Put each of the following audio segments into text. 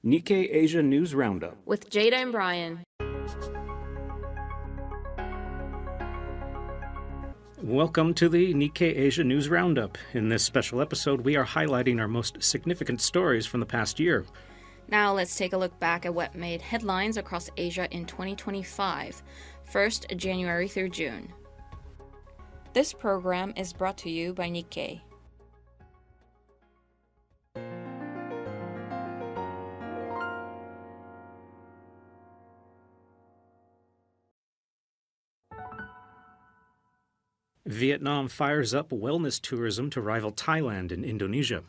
Nikkei Asia News Roundup with Jada and Brian. Welcome to the Nikkei Asia News Roundup. In this special episode, we are highlighting our most significant stories from the past year. Now let's take a look back at what made headlines across Asia in 2025, first January through June. This program is brought to you by Nikkei. Vietnam fires up wellness tourism to rival Thailand and Indonesia.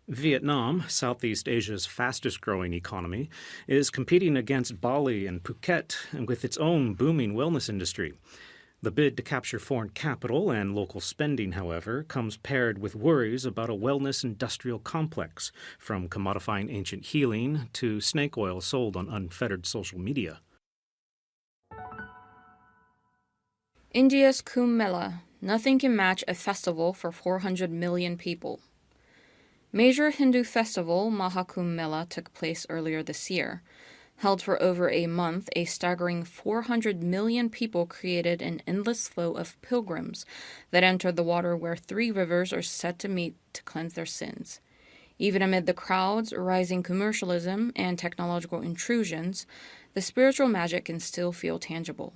Vietnam, Southeast Asia's fastest-growing economy, is competing against Bali and Phuket with its own booming wellness industry. The bid to capture foreign capital and local spending, however, comes paired with worries about a wellness industrial complex, from commodifying ancient healing to snake oil sold on unfettered social media. India's Kumbh Mela. Nothing can match a festival for 400 million people. Major Hindu festival Mahakumbh Mela took place earlier this year. Held for over a month, a staggering 400 million people created an endless flow of pilgrims that entered the water where three rivers are said to meet to cleanse their sins. Even amid the crowds, rising commercialism, and technological intrusions, the spiritual magic can still feel tangible.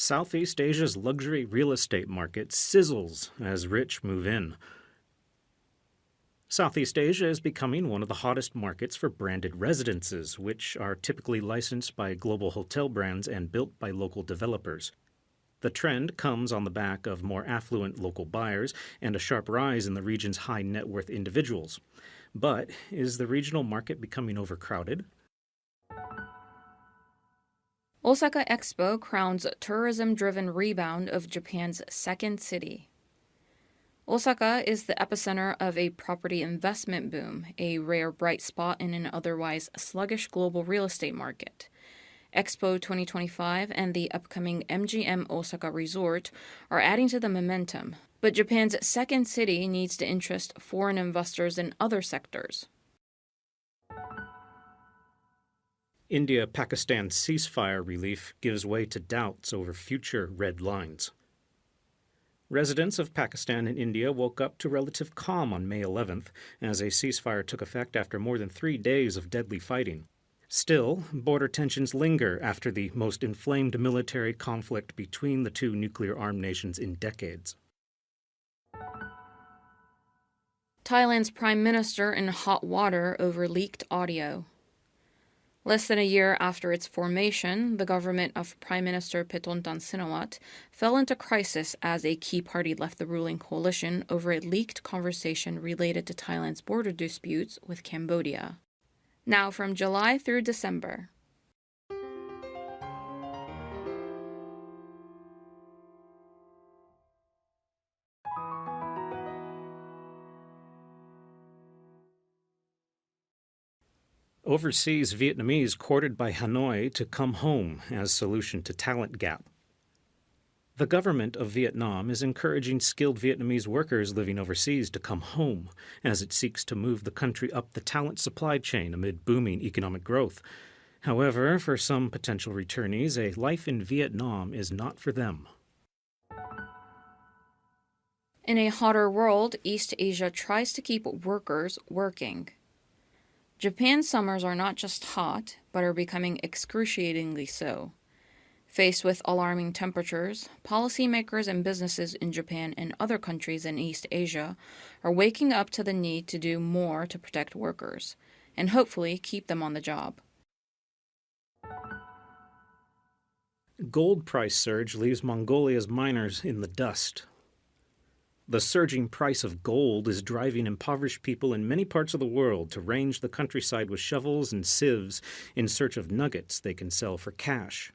Southeast Asia's luxury real estate market sizzles as rich move in. Southeast Asia is becoming one of the hottest markets for branded residences, which are typically licensed by global hotel brands and built by local developers. The trend comes on the back of more affluent local buyers and a sharp rise in the region's high net worth individuals. But is the regional market becoming overcrowded? Osaka Expo crowns tourism-driven rebound of Japan's second city. Osaka is the epicenter of a property investment boom, a rare bright spot in an otherwise sluggish global real estate market. Expo 2025 and the upcoming MGM Osaka Resort are adding to the momentum, but Japan's second city needs to interest foreign investors in other sectors. India-Pakistan ceasefire relief gives way to doubts over future red lines. Residents of Pakistan and India woke up to relative calm on May 11th as a ceasefire took effect after more than 3 days of deadly fighting. Still, border tensions linger after the most inflamed military conflict between the two nuclear-armed nations in decades. Thailand's prime minister in hot water over leaked audio. Less than a year after its formation, the government of Prime Minister Paetongtarn Shinawatra fell into crisis as a key party left the ruling coalition over a leaked conversation related to Thailand's border disputes with Cambodia. Now from July through December. Overseas Vietnamese courted by Hanoi to come home as solution to talent gap. The government of Vietnam is encouraging skilled Vietnamese workers living overseas to come home as it seeks to move the country up the talent supply chain amid booming economic growth. However, for some potential returnees, a life in Vietnam is not for them. In a hotter world, East Asia tries to keep workers working. Japan's summers are not just hot, but are becoming excruciatingly so. Faced with alarming temperatures, policymakers and businesses in Japan and other countries in East Asia are waking up to the need to do more to protect workers, and hopefully keep them on the job. Gold price surge leaves Mongolia's miners in the dust. The surging price of gold is driving impoverished people in many parts of the world to range the countryside with shovels and sieves in search of nuggets they can sell for cash.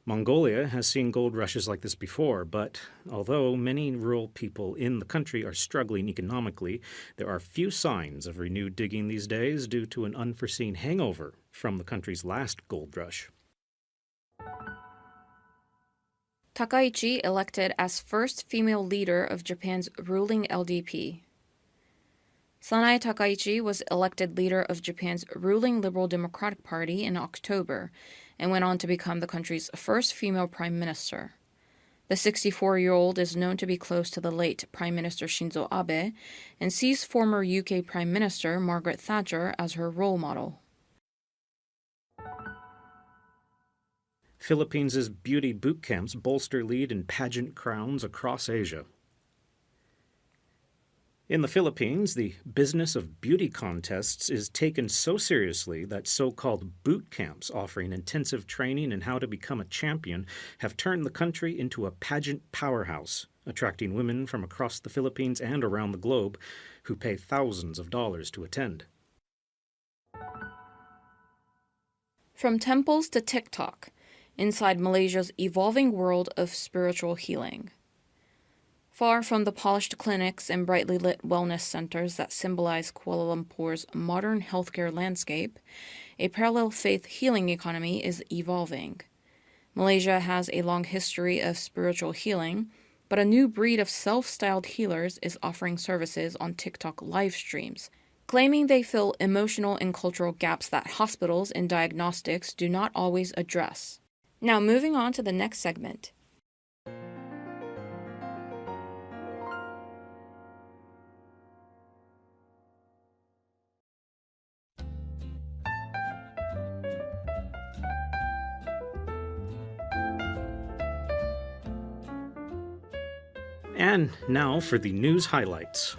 Mongolia has seen gold rushes like this before, but although many rural people in the country are struggling economically, there are few signs of renewed digging these days due to an unforeseen hangover from the country's last gold rush. Takaichi elected as first female leader of Japan's ruling LDP. Sanae Takaichi was elected leader of Japan's ruling Liberal Democratic Party in October and went on to become the country's first female prime minister. The 64-year-old is known to be close to the late Prime Minister Shinzo Abe and sees former UK Prime Minister Margaret Thatcher as her role model. Philippines' beauty boot camps bolster lead in pageant crowns across Asia. In the Philippines, the business of beauty contests is taken so seriously that so-called boot camps offering intensive training in how to become a champion have turned the country into a pageant powerhouse, attracting women from across the Philippines and around the globe who pay thousands of dollars to attend. From temples to TikTok, inside Malaysia's evolving world of spiritual healing. Far from the polished clinics and brightly lit wellness centers that symbolize Kuala Lumpur's modern healthcare landscape, a parallel faith healing economy is evolving. Malaysia has a long history of spiritual healing, but a new breed of self-styled healers is offering services on TikTok live streams, claiming they fill emotional and cultural gaps that hospitals and diagnostics do not always address. Now moving on to the next segment. And now for the news highlights.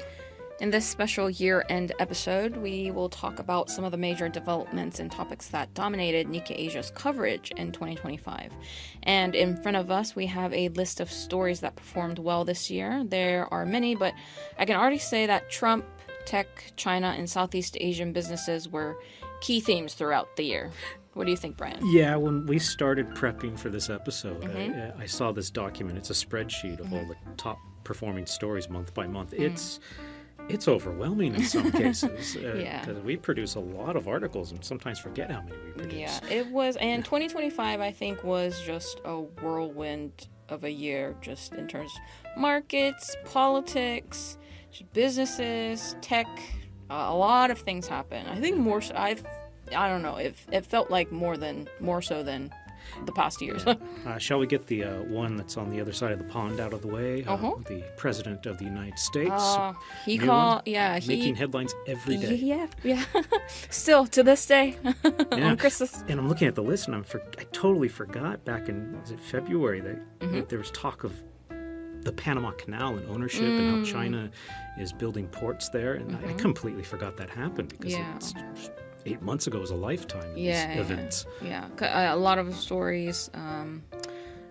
In this special year-end episode, we will talk about some of the major developments and topics that dominated Nikkei Asia's coverage in 2025. And in front of us, we have a list of stories that performed well this year. There are many, but I can already say that Trump, tech, China, and Southeast Asian businesses were key themes throughout the year. What do you think, Brian? Yeah, when we started prepping for this episode, I saw this document. It's a spreadsheet of all the top performing stories month by month. It's overwhelming in some cases because we produce a lot of articles and sometimes forget how many we produce. Yeah, it was. And 2025, I think, was just a whirlwind of a year, just in terms of markets, politics, businesses, tech. A lot of things happen. I think more so, I don't know. It felt like more so than the past years. Shall we get the one that's on the other side of the pond out of the way? The President of the United States. Making headlines every day. Yeah. Still to this day on Christmas. And I'm looking at the list, and I totally forgot back in February that there was talk of the Panama Canal and ownership and how China is building ports there, and I completely forgot that happened because it's 8 months ago was a lifetime of these events. A lot of stories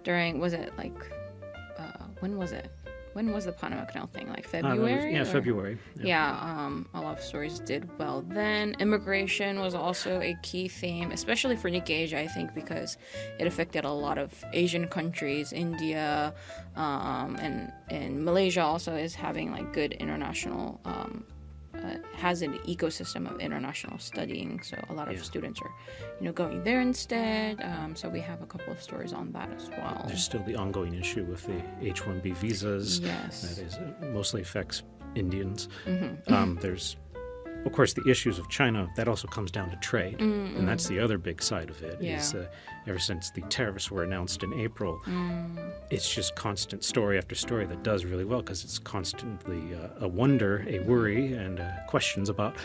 during, when was it? When was the Panama Canal thing? Like February? February. A lot of stories did well then. Immigration was also a key theme, especially for Nikkei Asia, I think, because it affected a lot of Asian countries, India, and Malaysia also is having like good international has an ecosystem of international studying, so a lot of students are, going there instead. So we have a couple of stories on that as well. There's still the ongoing issue with the H-1B visas. Yes, that is mostly affects Indians. There's, of course, the issues of China. That also comes down to trade, and that's the other big side of it. Is ever since the tariffs were announced in April, it's just constant story after story that does really well because it's constantly a wonder, a worry, and questions about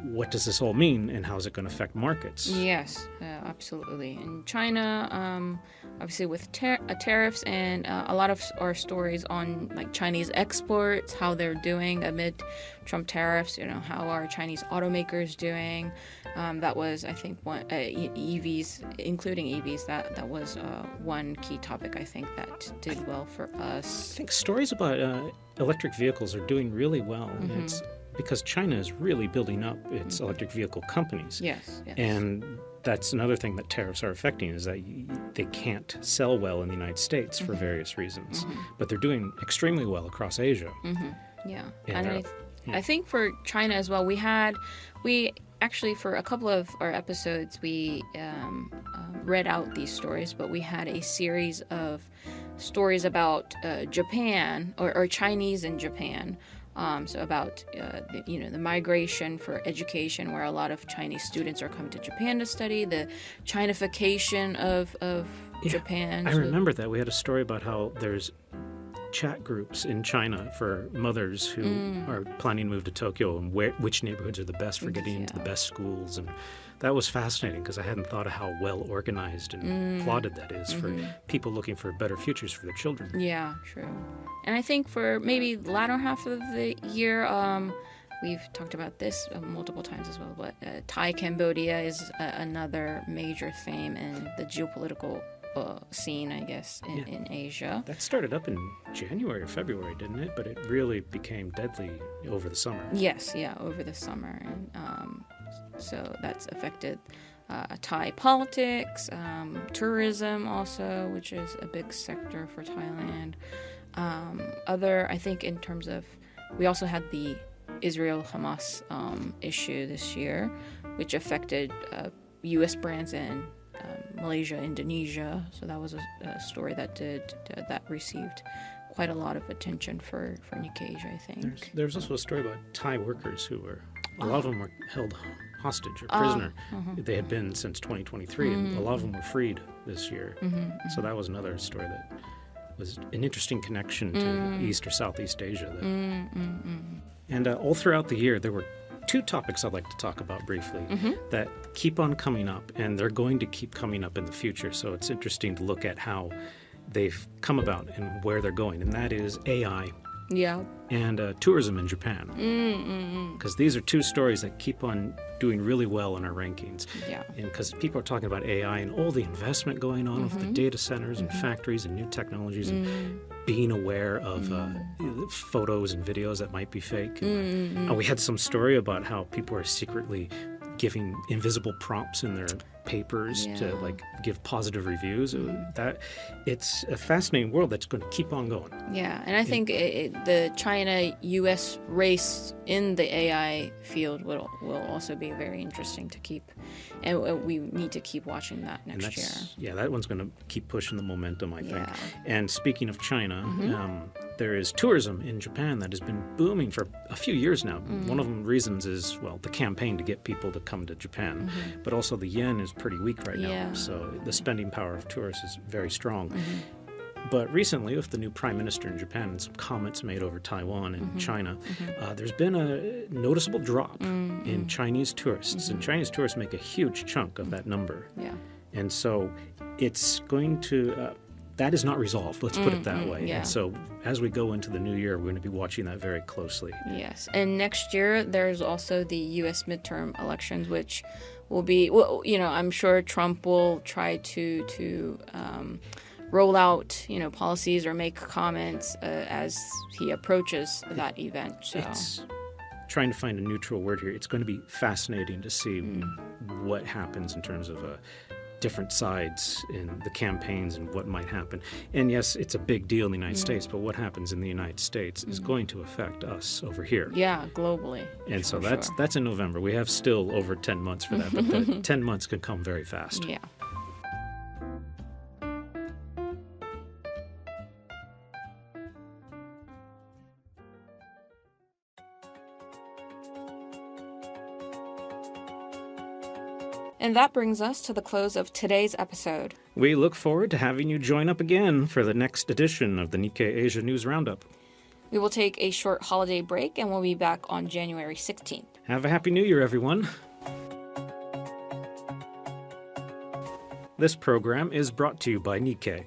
what does this all mean and how is it going to affect markets? Yes, absolutely. In China, obviously with tariffs and a lot of our stories on like Chinese exports, how they're doing amid Trump tariffs, how are Chinese automakers doing? That was, I think, one EVs, including EVs, that was one key topic, I think, that did well for us. I think stories about electric vehicles are doing really well. It's because China is really building up its electric vehicle companies. Yes. And that's another thing that tariffs are affecting is that they can't sell well in the United States for various reasons. But they're doing extremely well across Asia. Yeah. And I think for China as well, we actually, for a couple of our episodes, we read out these stories, but we had a series of stories about Japan or Chinese in Japan So about the migration for education, where a lot of Chinese students are coming to Japan to study, the Chinification of Japan. I remember that. We had a story about how there's chat groups in China for mothers who are planning to move to Tokyo and which neighborhoods are the best for getting into the best schools. And that was fascinating because I hadn't thought of how well organized and plotted that is for people looking for better futures for their children. Yeah, true. And I think for maybe the latter half of the year, we've talked about this multiple times as well, but Thai-Cambodia is another major theme in the geopolitical scene, I guess, in Asia. That started up in January or February, didn't it? But it really became deadly over the summer. Yes, over the summer. And so that's affected Thai politics, tourism also, which is a big sector for Thailand. I think in terms of, we also had the Israel-Hamas issue this year, which affected U.S. brands in Malaysia, Indonesia. So that was a story that received quite a lot of attention for Nikkei Asia, I think. There's also a story about Thai workers who were, a lot of them were held hostage or prisoner. They had been since 2023, and a lot of them were freed this year. So that was another story that was an interesting connection to East or Southeast Asia. And all throughout the year, there were two topics I'd like to talk about briefly that keep on coming up, and they're going to keep coming up in the future. So it's interesting to look at how they've come about and where they're going, and that is AI and tourism in Japan. Because these are two stories that keep on doing really well in our rankings. And because people are talking about AI and all the investment going on with the data centers and factories and new technologies and being aware of photos and videos that might be fake. And we had some story about how people are secretly giving invisible prompts in their papers to give positive reviews. That it's a fascinating world that's going to keep on going. And I think the China-U.S. race in the AI field will also be very interesting to keep, and we need to keep watching that next year. Yeah, that one's going to keep pushing the momentum, I think. And speaking of China, there is tourism in Japan that has been booming for a few years now. One of the reasons is, the campaign to get people to come to Japan, but also the yen is pretty weak right now, so the spending power of tourists is very strong. But recently, with the new prime minister in Japan and some comments made over Taiwan and China, there's been a noticeable drop in Chinese tourists, and Chinese tourists make a huge chunk of that number. And so it's going to... that is not resolved, let's put it that way. And so as we go into the new year, we're going to be watching that very closely. Yes, and next year there's also the U.S. midterm elections, which will be, I'm sure Trump will try to roll out, policies or make comments as he approaches that event. So. It's trying to find a neutral word here. It's going to be fascinating to see what happens in terms of different sides in the campaigns and what might happen. And yes, it's a big deal in the United States, but what happens in the United States is going to affect us over here. Yeah, globally. And so that's in November. We have still over 10 months for that, but the 10 months can come very fast. Yeah. And that brings us to the close of today's episode. We look forward to having you join up again for the next edition of the Nikkei Asia News Roundup. We will take a short holiday break and we'll be back on January 16th. Have a Happy New Year, everyone. This program is brought to you by Nikkei.